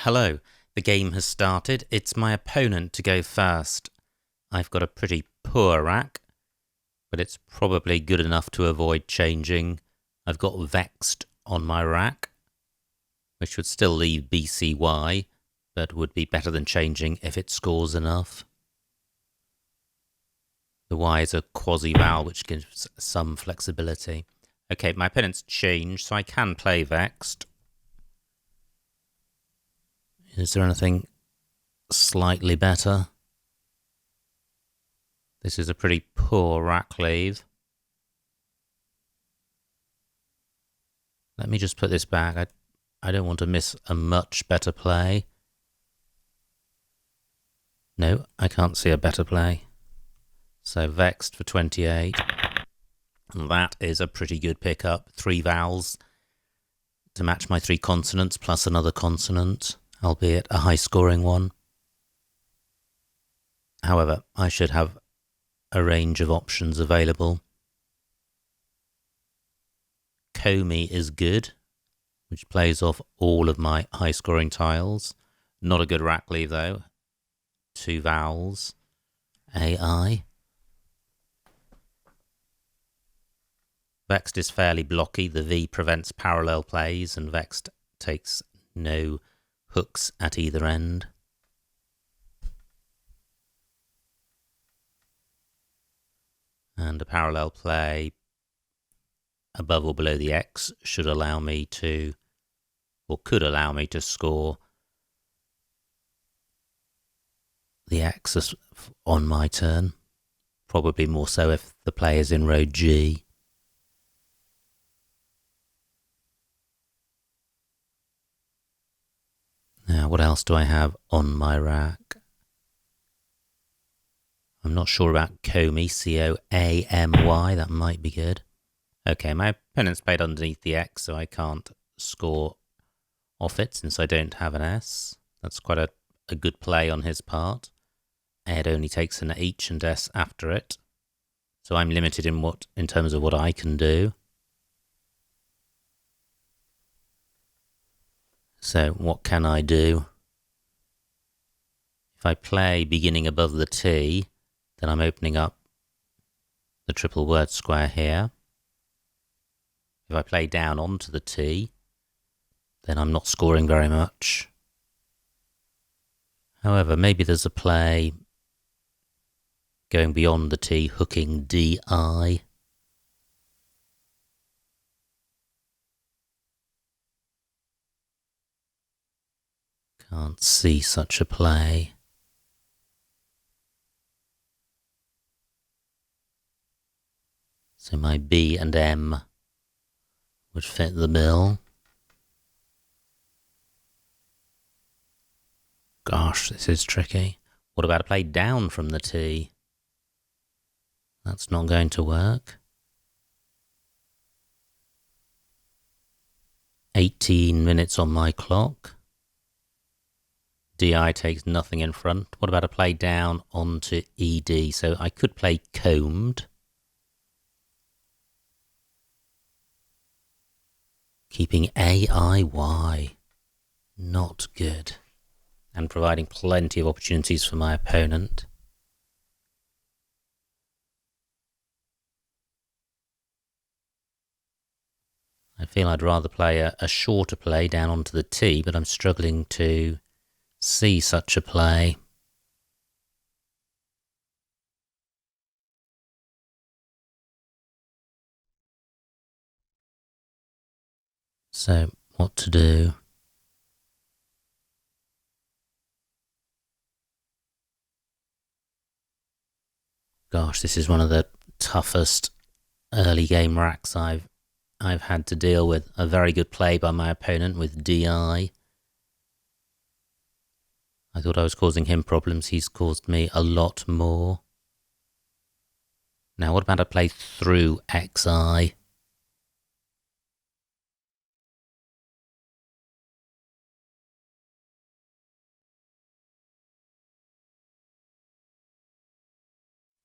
Hello, the game has started. It's my opponent to go first. I've got a pretty poor rack, but it's probably good enough to avoid changing. I've got vexed on my rack, which would still leave BCY, but would be better than changing if it scores enough. The Y is a quasi-vowel, which gives some flexibility. Okay, my opponent's changed, so I can play vexed. Is there anything slightly better? This is a pretty poor rack leave. Let me just put this back. I don't want to miss a much better play. No, I can't see a better play. So vexed for 28. And that is a pretty good pickup. 3 vowels to match my 3 consonants plus another consonant, albeit a high-scoring one. However, I should have a range of options available. Comey is good, which plays off all of my high-scoring tiles. Not a good rack leave, though. 2 vowels. AI. Vexed is fairly blocky. The V prevents parallel plays, and vexed takes no hooks at either end. And a parallel play above or below the X should allow me to, or could allow me to score the X on my turn. Probably more so if the play is in row G. Now, what else do I have on my rack? I'm not sure about Comey, C-O-A-M-Y, that might be good. Okay, my opponent's played underneath the X, so I can't score off it since I don't have an S. That's quite a good play on his part. Ed only takes an H and S after it, so I'm limited in terms of what I can do. So what can I do? If I play beginning above the T, then I'm opening up the triple word square here. If I play down onto the T, then I'm not scoring very much. However, maybe there's a play going beyond the T, hooking DI. Can't see such a play. So my B and M would fit the bill. Gosh, this is tricky. What about a play down from the T? That's not going to work. 18 minutes on my clock. DI takes nothing in front. What about a play down onto ED? So I could play combed. Keeping AIY. Not good. And providing plenty of opportunities for my opponent. I feel I'd rather play a shorter play down onto the T, but I'm struggling to see such a play. So, what to do? Gosh, this is one of the toughest early game racks I've had to deal with. A very good play by my opponent with DI. I thought I was causing him problems. He's caused me a lot more. Now, what about a play through XI?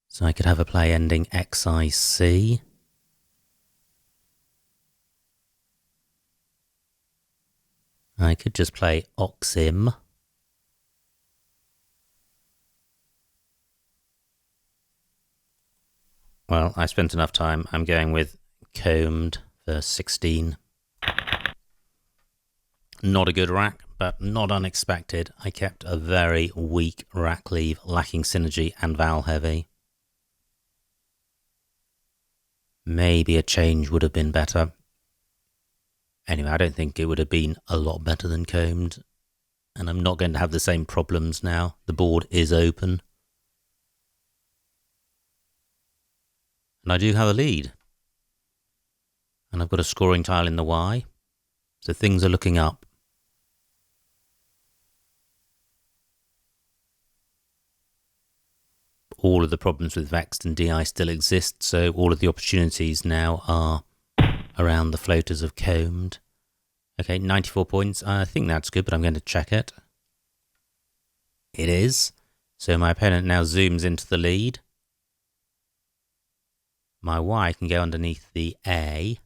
So I could have a play ending XIC. I could just play Oxim. Well, I spent enough time. I'm going with Combed for 16. Not a good rack, but not unexpected. I kept a very weak rack leave, lacking synergy and vowel heavy. Maybe a change would have been better. Anyway, I don't think it would have been a lot better than Combed. And I'm not going to have the same problems now. The board is open. And I do have a lead. And I've got a scoring tile in the Y. So things are looking up. All of the problems with Vexed and DI still exist, so all of the opportunities now are around the floaters of Combed. Okay, 94 points. I think that's good, but I'm going to check it. It is. So my opponent now zooms into the lead. My Y can go underneath the A.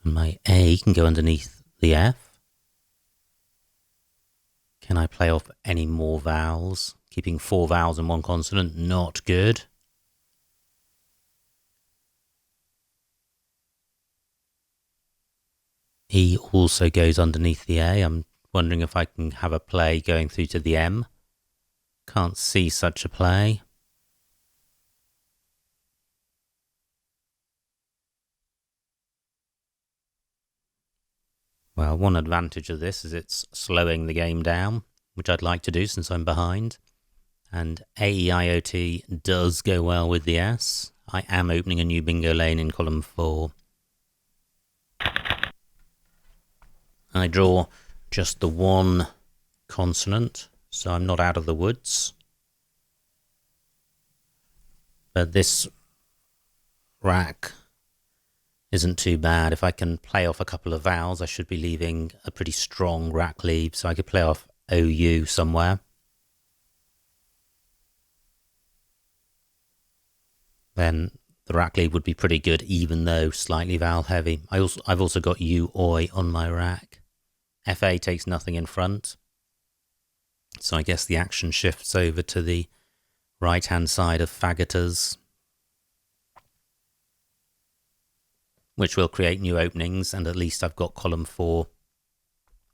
And my A can go underneath the F. Can I play off any more vowels? Keeping 4 vowels and 1 consonant, not good. E also goes underneath the A. I'm wondering if I can have a play going through to the M. Can't see such a play. Well, one advantage of this is it's slowing the game down, which I'd like to do since I'm behind. And AEIOT does go well with the S. I am opening a new bingo lane in column 4. I draw just the 1 consonant, so I'm not out of the woods. But this rack isn't too bad. If I can play off a couple of vowels, I should be leaving a pretty strong rack leave, so I could play off OU somewhere. Then the rack leave would be pretty good, even though slightly vowel heavy. I've also got U-Oi on my rack. FA takes nothing in front, so I guess the action shifts over to the right-hand side of Faggoters, which will create new openings, and at least I've got column 4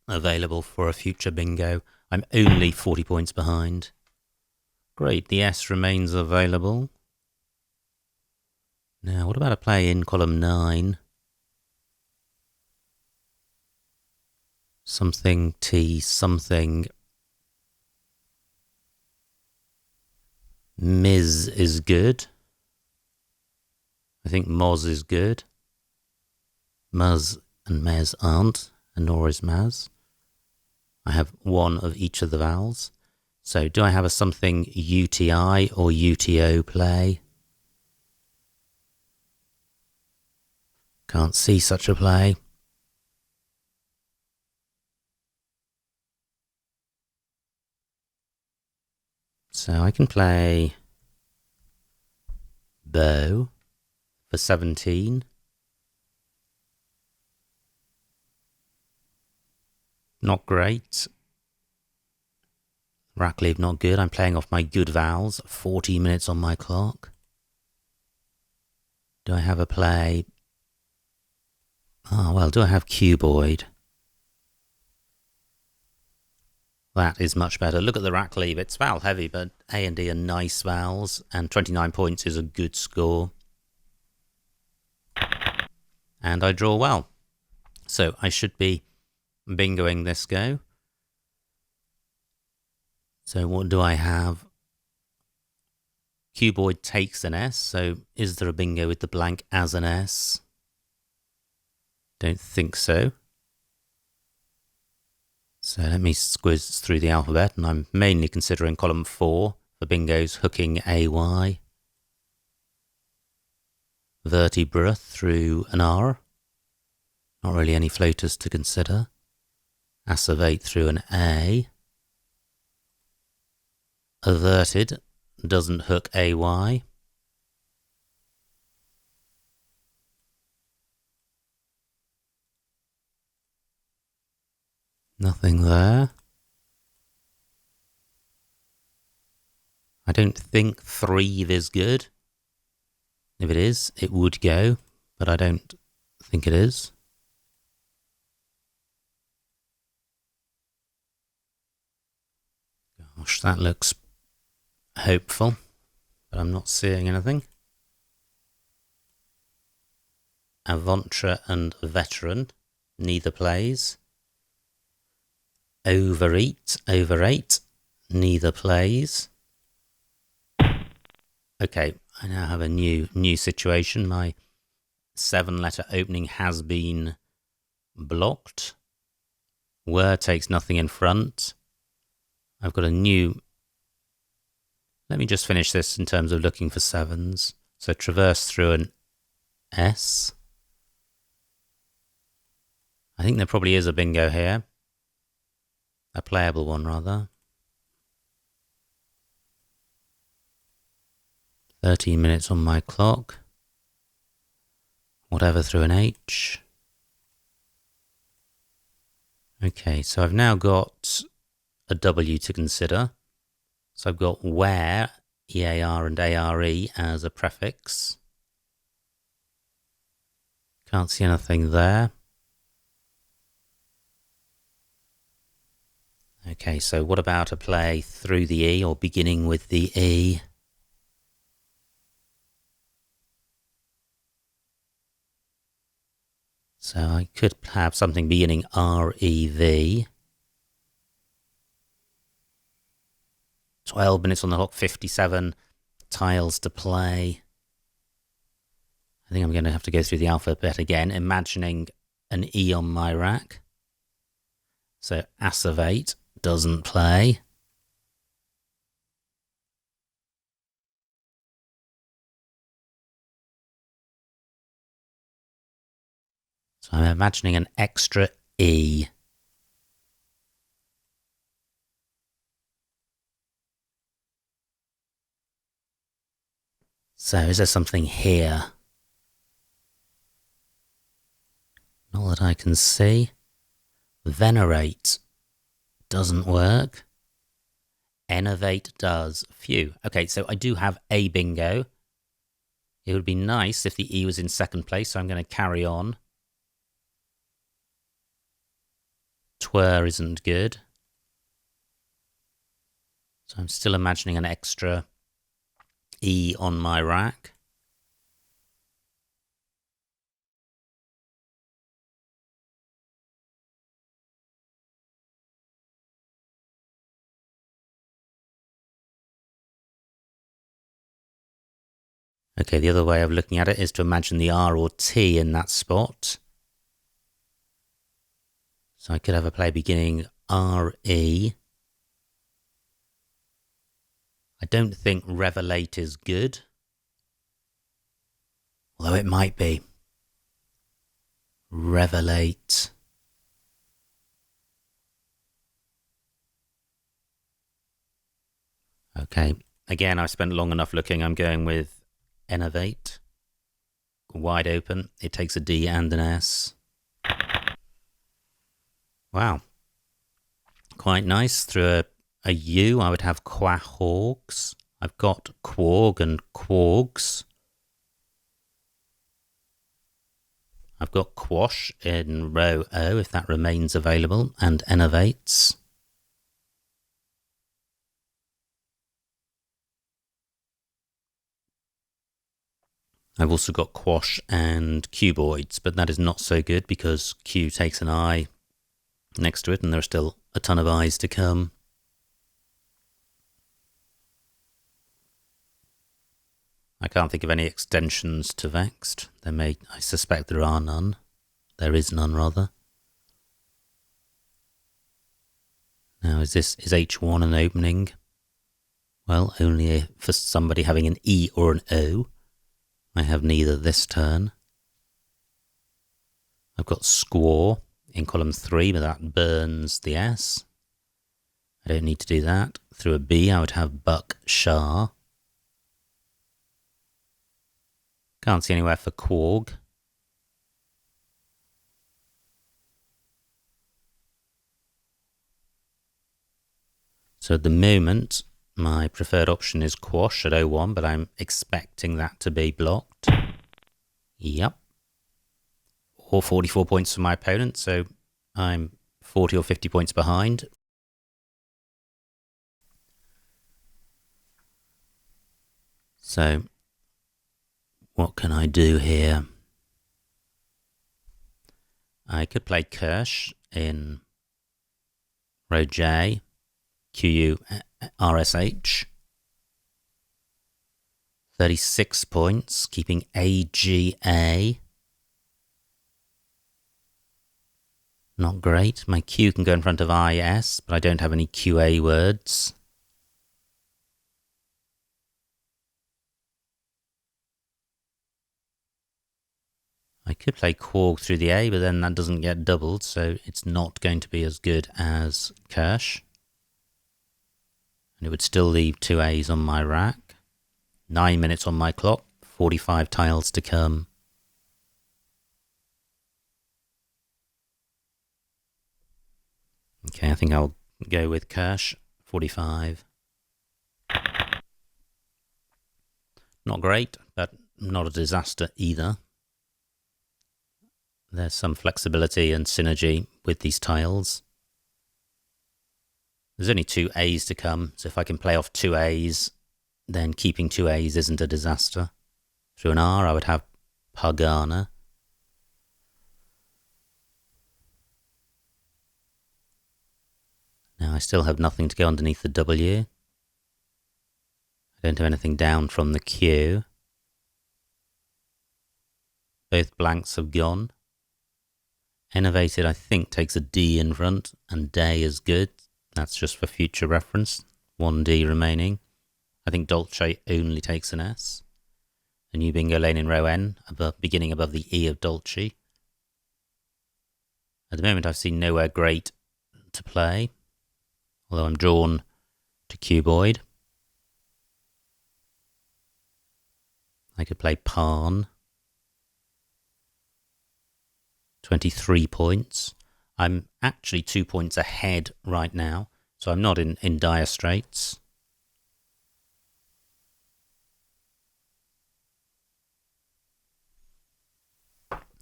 available for a future bingo. I'm only 40 points behind. Great, the S remains available. Now, what about a play in column 9? Something T, something. Ms is good. I think Moz is good. Muz and Mez aren't, and nor is Maz. I have 1 of each of the vowels. So do I have a something UTI or UTO play? Can't see such a play. So I can play Bow for 17. Not great. Rack leave not good. I'm playing off my good vowels. 40 minutes on my clock. Do I have a play? Oh, well, do I have cuboid? That is much better. Look at the rack leave. It's vowel heavy, but A and D are nice vowels, and 29 points is a good score. And I draw well. So I should be bingoing this go. So what do I have? Cuboid takes an S, so is there a bingo with the blank as an S? Don't think so. So let me squiz through the alphabet, and I'm mainly considering column 4 for bingos hooking AY. Vertebra through an R. Not really any floaters to consider. Assovate through an A. Averted doesn't hook AY. Nothing there. I don't think threeve is good. If it is, it would go, but I don't think it is. Gosh, that looks hopeful, but I'm not seeing anything. Avantra and veteran, neither plays. Overeat, overate, neither plays. Okay, I now have a new situation. My 7-letter opening has been blocked. Were takes nothing in front. I've got a new... Let me just finish this in terms of looking for 7s. So traverse through an S. I think there probably is a bingo here. A playable one, rather. 13 minutes on my clock. Whatever through an H. Okay, so I've now got a W to consider. So I've got where, EAR and ARE as a prefix. Can't see anything there. Okay, so what about a play through the E or beginning with the E? So I could have something beginning REV. 12 minutes on the clock, 57 tiles to play. I think I'm going to have to go through the alphabet again, imagining an E on my rack. So assevate doesn't play. So I'm imagining an extra E. So is there something here? Not that I can see. Venerate doesn't work. Innovate does. Phew. Okay, so I do have a bingo. It would be nice if the E was in second place, so I'm going to carry on. Twir isn't good. So I'm still imagining an extra E on my rack. Okay, the other way of looking at it is to imagine the R or T in that spot. So I could have a play beginning RE. I don't think revelate is good. Although it might be. Revelate. Okay, again, I've spent long enough looking. I'm going with innovate. Wide open. It takes a D and an S. Wow. Quite nice. Through a U, I would have quahorgs. I've got quorg and quorgs. I've got quash in row O, if that remains available, and innovates. I've also got quash and cuboids, but that is not so good because Q takes an I next to it, and there are still a ton of I's to come. I can't think of any extensions to vexed. I suspect there are none. There is none, rather. Now, is H1 an opening? Well, only for somebody having an E or an O. I have neither this turn. I've got squaw in column 3, but that burns the S. I don't need to do that. Through a B, I would have buck shah. Can't see anywhere for quorg. So at the moment, my preferred option is quash at 01, but I'm expecting that to be blocked. Yep. Or 44 points for my opponent, so I'm 40 or 50 points behind. So, what can I do here? I could play Kirsch in row J, QURSH. 36 points, keeping AGA. Not great. My Q can go in front of IS, but I don't have any QA words. I could play Quark through the A, but then that doesn't get doubled, so it's not going to be as good as Kirsch. And it would still leave 2 A's on my rack. 9 minutes on my clock, 45 tiles to come. Okay, I think I'll go with Kirsch, 45. Not great, but not a disaster either. There's some flexibility and synergy with these tiles. There's only 2 A's to come, so if I can play off 2 A's, then keeping 2 A's isn't a disaster. Through an R, I would have Pagana. Now I still have nothing to go underneath the W. I don't have anything down from the Q. Both blanks have gone. Innovated, I think, takes a D in front, and day is good. That's just for future reference. 1 D remaining. I think Dolce only takes an S. A new bingo lane in row N, beginning above the E of Dolce. At the moment, I've seen nowhere great to play, although I'm drawn to cuboid. I could play Pawn. 23 points. I'm actually 2 points ahead right now, so I'm not in dire straits.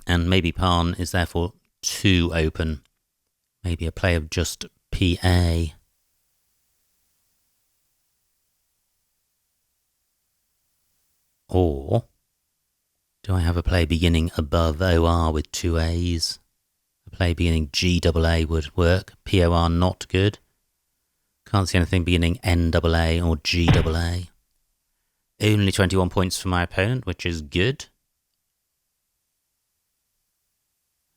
And maybe Pawn is therefore too open. Maybe a play of just PA. Or do I have a play beginning above OR with 2 A's? A play beginning GAA would work. POR not good. Can't see anything beginning NAA or GAA. Only 21 points for my opponent, which is good.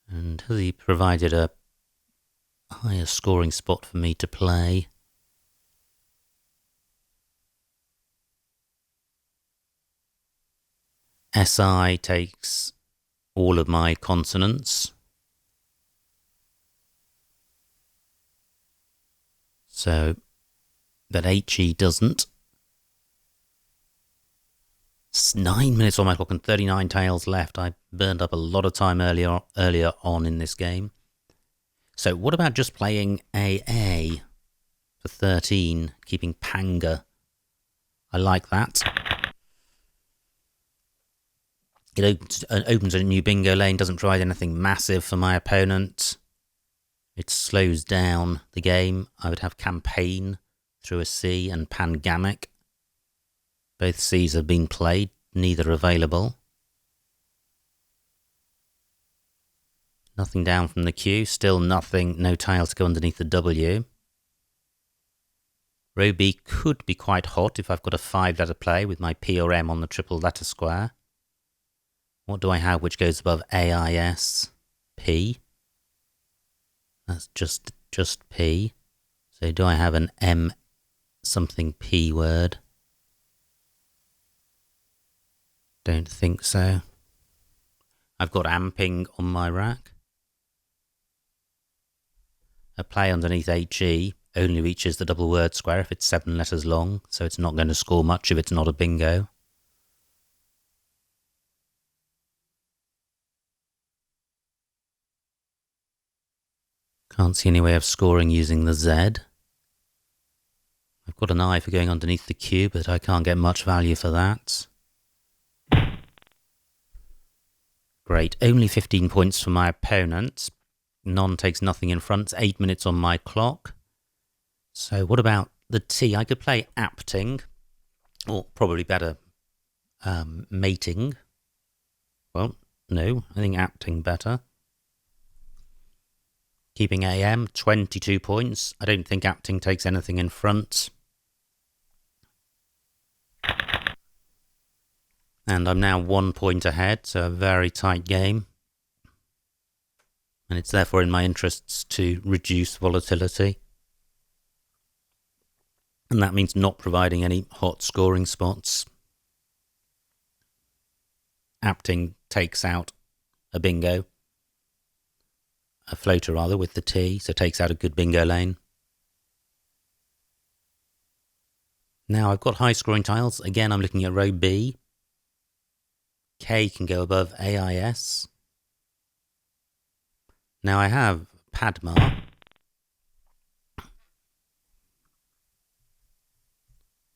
And has he provided a higher scoring spot for me to play? SI takes all of my consonants. So that HE doesn't. It's 9 minutes on my clock and 39 tiles left. I burned up a lot of time earlier on in this game. So what about just playing AA for 13, keeping Panga? I like that. It opens a new bingo lane, doesn't provide anything massive for my opponent. It slows down the game. I would have Campaign through a C and Pangamic. Both C's have been played, neither available. Nothing down from the Q, still nothing, no tile to go underneath the W. Row B could be quite hot if I've got a 5-letter play with my P or M on the triple letter square. What do I have which goes above AIS? P. That's just P. So do I have an M something P word? Don't think so. I've got amping on my rack. A play underneath HE only reaches the double word square if it's 7 letters long, so it's not going to score much if it's not a bingo. Can't see any way of scoring using the Z. Got an eye for going underneath the Q, but I can't get much value for that. Great, only 15 points for my opponent. Non takes nothing in front, 8 minutes on my clock. So what about the T? I could play apting, or probably better, mating. Well, no, I think apting better. Keeping AM, 22 points. I don't think apting takes anything in front. And I'm now 1 point ahead, so a very tight game. And it's therefore in my interests to reduce volatility. And that means not providing any hot scoring spots. Apting takes out a bingo. A floater rather, with the T, so takes out a good bingo lane. Now I've got high scoring tiles. Again, I'm looking at row B. K can go above AIS. Now I have Padma.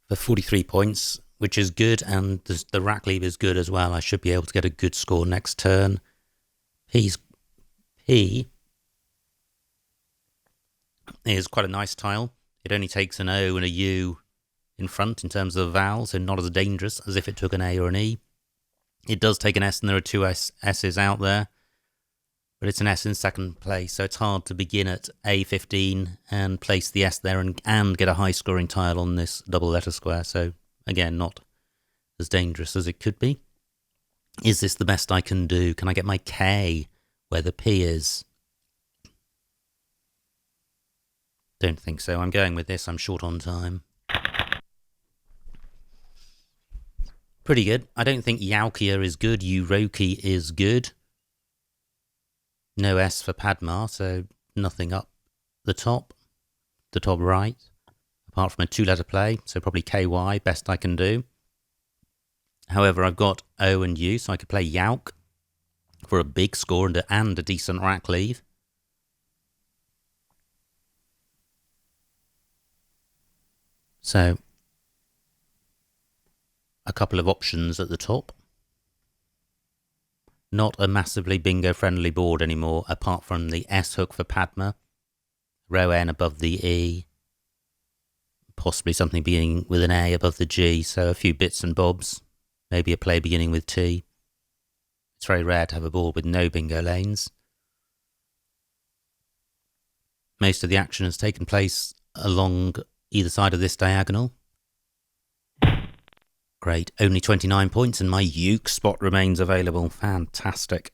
For 43 points, which is good, and the rack lever is good as well. I should be able to get a good score next turn. P is quite a nice tile. It only takes an O and a U in front in terms of vowels, so not as dangerous as if it took an A or an E. It does take an S, and there are two S's out there, but it's an S in second place, so it's hard to begin at A15 and place the S there and get a high-scoring tile on this double letter square. So, again, not as dangerous as it could be. Is this the best I can do? Can I get my K where the P is? Don't think so. I'm going with this. I'm short on time. Pretty good. I don't think Yaukia is good. Uroki is good. No S for Padma, so nothing up the top right, apart from a two-letter play, so probably KY, best I can do. However, I've got O and U, so I could play Yauk for a big score and a decent rack leave. So, a couple of options at the top. Not a massively bingo-friendly board anymore, apart from the S hook for Padma, row N above the E, possibly something beginning with an A above the G, so a few bits and bobs, maybe a play beginning with T. It's very rare to have a board with no bingo lanes. Most of the action has taken place along either side of this diagonal. Great, only 29 points and my Uke spot remains available. Fantastic.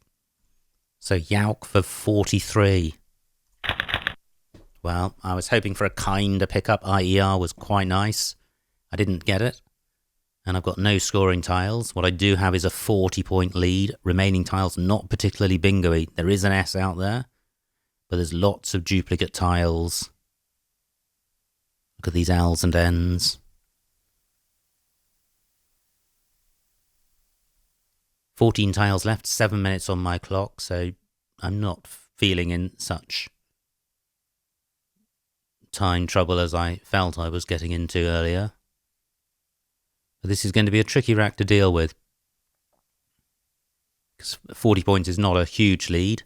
So Yauk for 43. Well, I was hoping for a kinder pickup. IER was quite nice. I didn't get it. And I've got no scoring tiles. What I do have is a 40-point lead. Remaining tiles not particularly bingo-y. There is an S out there, but there's lots of duplicate tiles. Look at these L's and N's. 14 tiles left, 7 minutes on my clock, so I'm not feeling in such time trouble as I felt I was getting into earlier. But this is going to be a tricky rack to deal with, because 40 points is not a huge lead,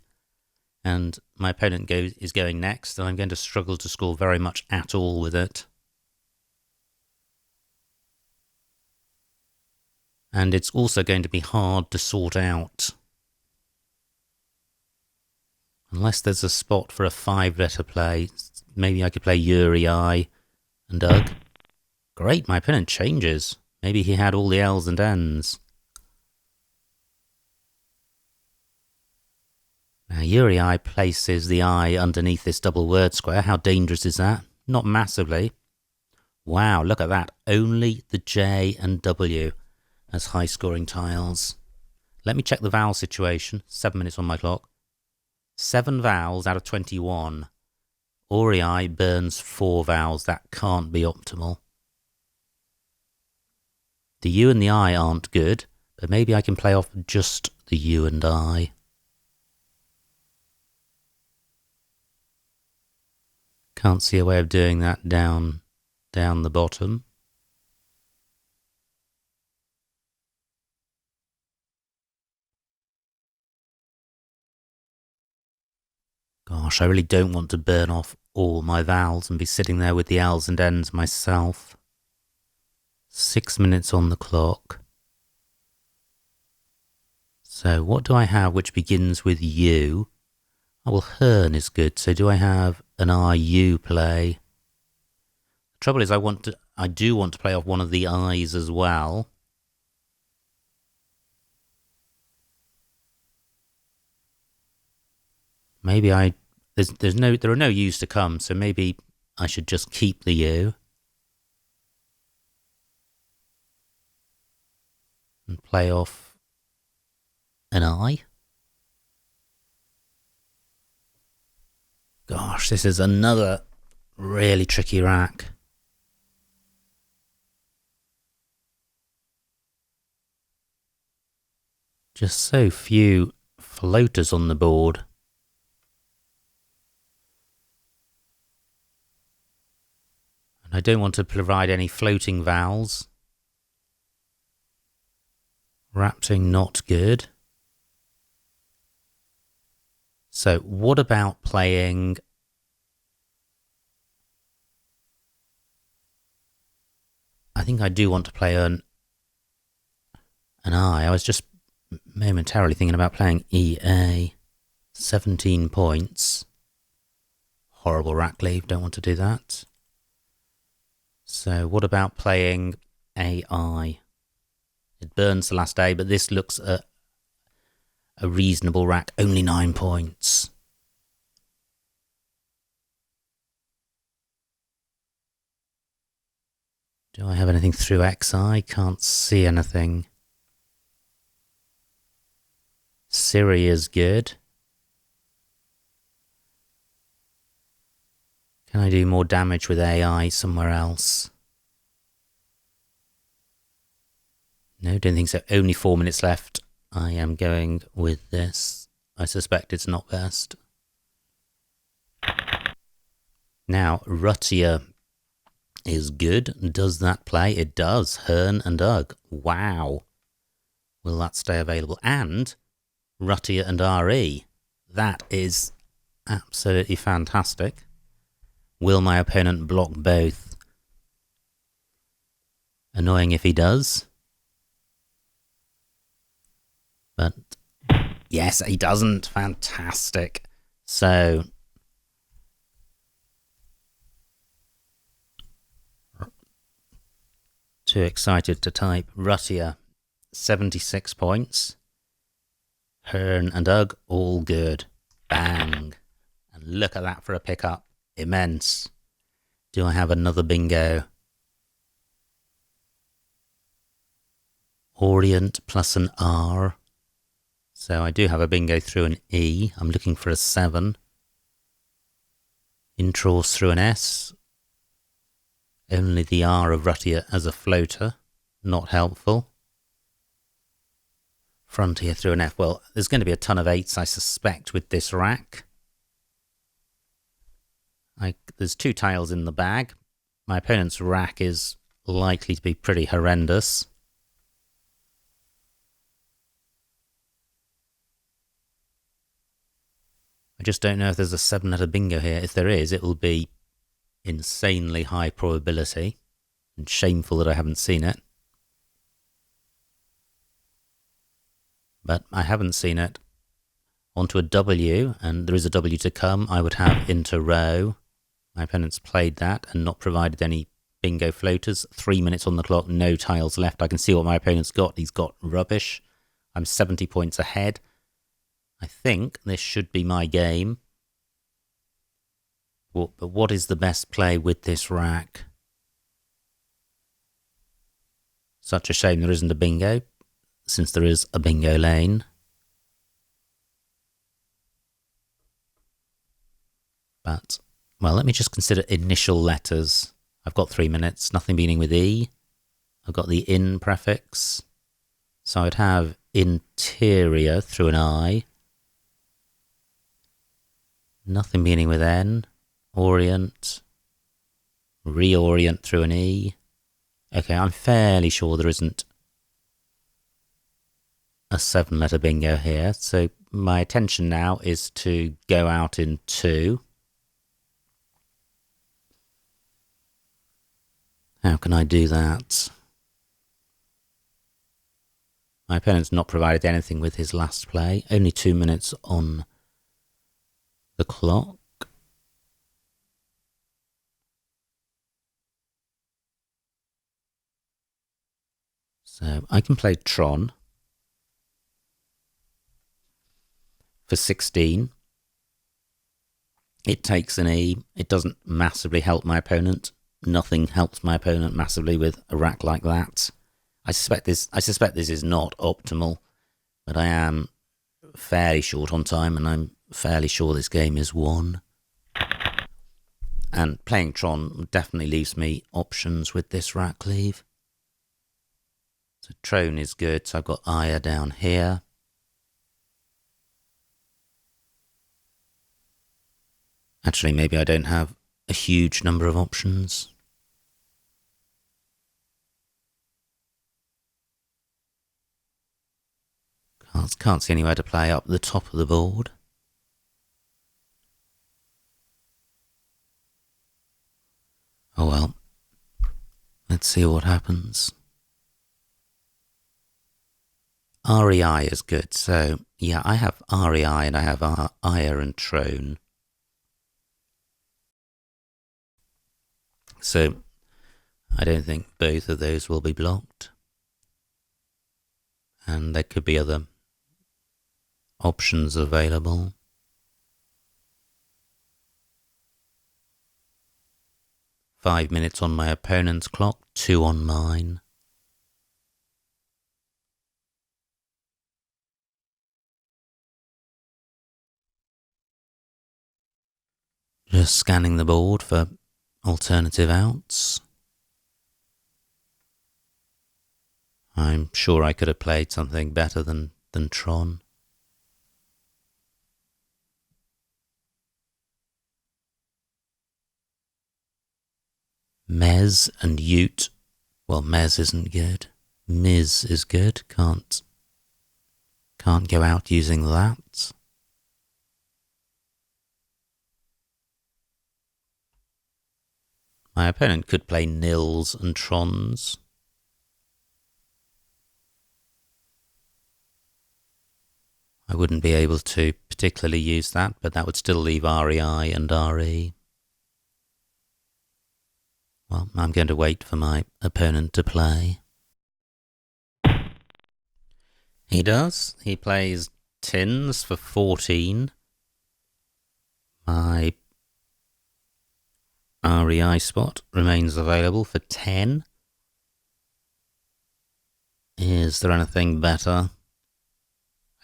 and my opponent is going next, and I'm going to struggle to score very much at all with it. And it's also going to be hard to sort out. Unless there's a spot for a 5-letter play. Maybe I could play Yuri I and Ugh. Great, my opponent changes. Maybe he had all the L's and N's. Now Yuri I places the I underneath this double word square. How dangerous is that? Not massively. Wow, look at that. Only the J and W as high-scoring tiles. Let me check the vowel situation. 7 minutes on my clock. 7 vowels out of 21. Ori burns 4 vowels. That can't be optimal. The U and the I aren't good, but maybe I can play off just the U and I. Can't see a way of doing that down down the bottom. Gosh, I really don't want to burn off all my vowels and be sitting there with the L's and N's myself. 6 minutes on the clock. So what do I have which begins with U? Oh, well, Hern is good. So do I have an RU play? The trouble is I do want to play off one of the I's as well. Maybe there are no U's to come, so maybe I should just keep the U. And play off an I. Gosh, this is another really tricky rack. Just so few floaters on the board. And I don't want to provide any floating vowels. Rapting not good. So what about playing I think I do want to play an I. I was just momentarily thinking about playing EA. 17 points. Horrible rack leave, don't want to do that. So what about playing AI? It burns the last A, but this looks a reasonable rack. Only 9 points. Do I have anything through XI? Can't see anything. Siri is good. Can I do more damage with AI somewhere else? No, don't think so. Only 4 minutes left. I am going with this. I suspect it's not best. Now, Ruttier is good. Does that play? It does. Hern and Ugg. Wow. Will that stay available? And Ruttier and RE. That is absolutely fantastic. Will my opponent block both? Annoying if he does. But yes, he doesn't. Fantastic. So too excited to type. Ruttier, 76 points. Hern and Ugg, all good. Bang. And look at that for a pickup. Immense. Do I have another bingo? Orient plus an R. So I do have a bingo through an E. I'm looking for a 7. Intros through an S. Only the R of Ruttier as a floater. Not helpful. Frontier through an F. Well, there's going to be a ton of 8s, I suspect, with this rack. There's 2 tiles in the bag. My opponent's rack is likely to be pretty horrendous. I just don't know if there's a 7-letter bingo here. If there is, it will be insanely high probability. And shameful that I haven't seen it. But I haven't seen it. Onto a W, and there is a W to come. I would have into row. My opponent's played that and not provided any bingo floaters. 3 minutes on the clock, no tiles left. I can see what my opponent's got. He's got rubbish. I'm 70 points ahead. I think this should be my game. But what is the best play with this rack? Such a shame there isn't a bingo, since there is a bingo lane. But, well, let me just consider initial letters. I've got 3 minutes, nothing beginning with E. I've got the in prefix. So I'd have interior through an I. Nothing beginning with N. Orient. Reorient through an E. Okay, I'm fairly sure there isn't a 7-letter bingo here, so my attention now is to go out in 2. How can I do that? My opponent's not provided anything with his last play. Only 2 minutes on the clock. So I can play Tron for 16. It takes an E. It doesn't massively help my opponent. Nothing helps my opponent massively with a rack like that. I suspect this is not optimal, but I am fairly short on time, and I'm fairly sure this game is won. And playing Tron definitely leaves me options with this rack leave. So Tron is good, so I've got Aya down here. Actually, maybe I don't have a huge number of options. Can't see anywhere to play up the top of the board. Oh well. Let's see what happens. REI is good, so yeah, I have REI and I have Aya and Tron. So I don't think both of those will be blocked. And there could be other options available. Five minutes on my opponent's clock, 2 on mine. Just scanning the board for alternative outs. I'm sure I could have played something better than Tron. Mez and Ute. Well, Mez isn't good. Miz is good. Can't go out using that. My opponent could play nils and trons. I wouldn't be able to particularly use that, but that would still leave REI and RE. Well, I'm going to wait for my opponent to play. He does. He plays tins for 14. My REI spot remains available for 10. Is there anything better?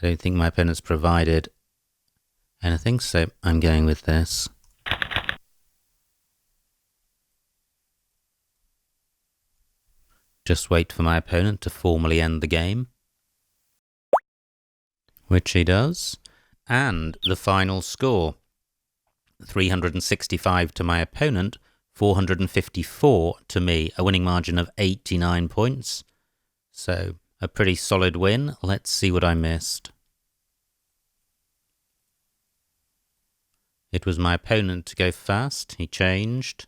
I don't think my opponent's provided anything, so I'm going with this. Just wait for my opponent to formally end the game. Which he does. And the final score. 365 to my opponent, 454 to me, a winning margin of 89 points. So a pretty solid win. Let's see what I missed. It was my opponent to go first. He changed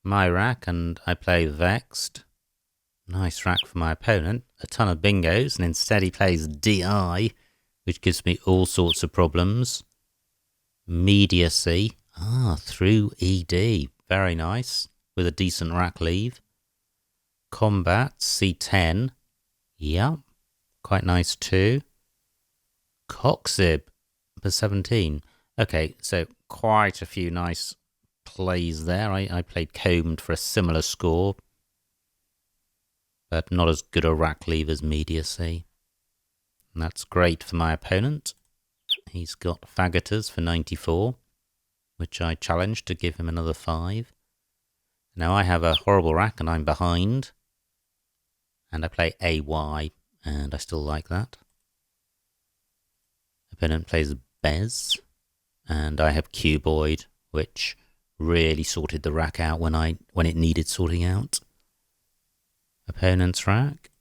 my rack and I play Vexed. Nice rack for my opponent. A ton of bingos, and instead he plays DI, which gives me all sorts of problems. Mediacy. Through ED. Very nice. With a decent rack leave. Combat. C10. Yeah. Quite nice too. Coxib for 17. Okay, so quite a few nice plays there. I played Combed for a similar score, but not as good a rack leave as Mediacy. And that's great for my opponent. He's got Faggoters for 94, which I challenged to give him another 5. Now I have a horrible rack and I'm behind. And I play AY, and I still like that. Opponent plays Bez, and I have Cuboid, which really sorted the rack out when it needed sorting out. Opponent's rack.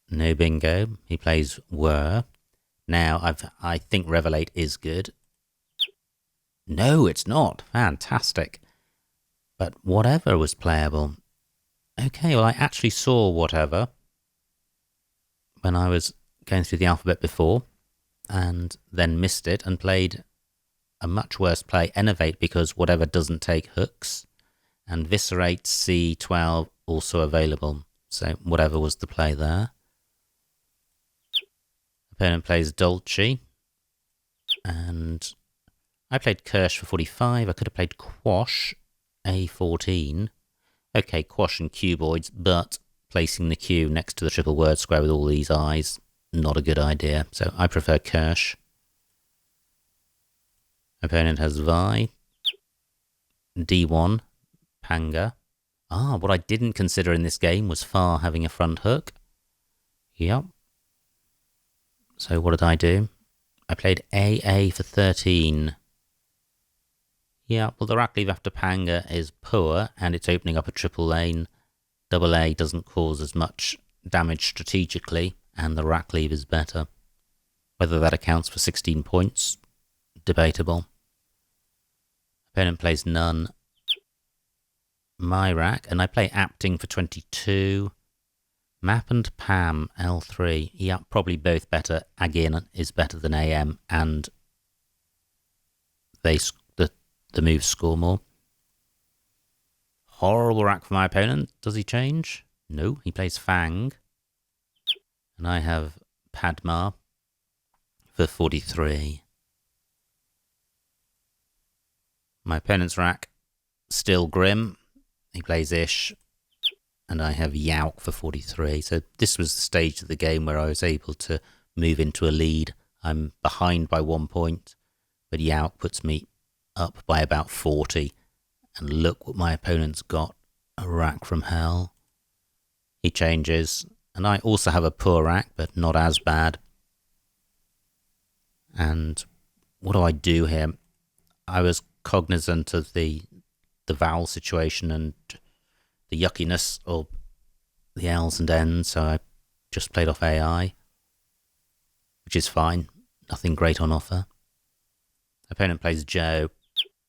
No bingo. He plays were. Now I think Revelate is good. No, it's not. Fantastic. But whatever was playable. Okay, well, I actually saw whatever when I was going through the alphabet before, and then missed it and played a much worse play, Innovate, because whatever doesn't take hooks, and Viscerate C12 also available. So whatever was the play there. Opponent plays Dolce, and I played Kirsch for 45. I could have played Quash, A14. Okay, Quash and cuboids, but placing the Q next to the triple word square with all these eyes, not a good idea. So I prefer Kirsch. Opponent has Vi. D1, Panga. What I didn't consider in this game was Far having a front hook. Yep. So what did I do? I played AA for 13. Yeah, well, the rack leave after Panga is poor, and it's opening up a triple lane. Double A doesn't cause as much damage strategically, and the rack leave is better. Whether that accounts for 16 points, debatable. Opponent plays none. My rack, and I play Apting for 22. Map and Pam, L3. Yeah, probably both better. Agin is better than AM, and the moves score more. Horrible rack for my opponent. Does he change? No, he plays Fang. And I have Padma for 43. My opponent's rack, still grim. He plays Ish. And I have Yauk for 43. So this was the stage of the game where I was able to move into a lead. I'm behind by 1 point, but Yauk puts me up by about 40. And look what my opponent's got. A rack from hell. He changes. And I also have a poor rack, but not as bad. And what do I do here? I was cognizant of the vowel situation and the yuckiness of the L's and N's, so I just played off AI, which is fine. Nothing great on offer. Opponent plays Joe,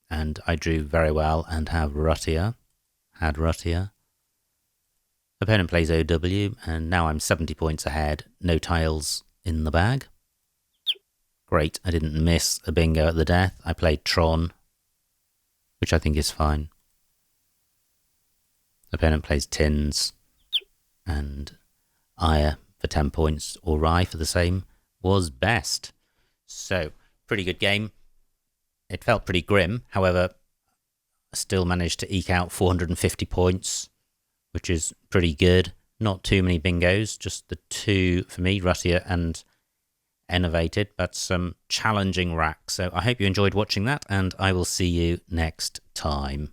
and I drew very well and have Ruttier. Had Ruttier. Opponent plays OW, and now I'm 70 points ahead. No tiles in the bag. Great, I didn't miss a bingo at the death. I played Tron, which I think is fine. Opponent plays Tins, and Aya for 10 points, or Rye for the same, was best. So, pretty good game. It felt pretty grim, however, I still managed to eke out 450 points, which is pretty good. Not too many bingos, just the two for me, Ruttier and Innovated, but some challenging racks. So I hope you enjoyed watching that, and I will see you next time.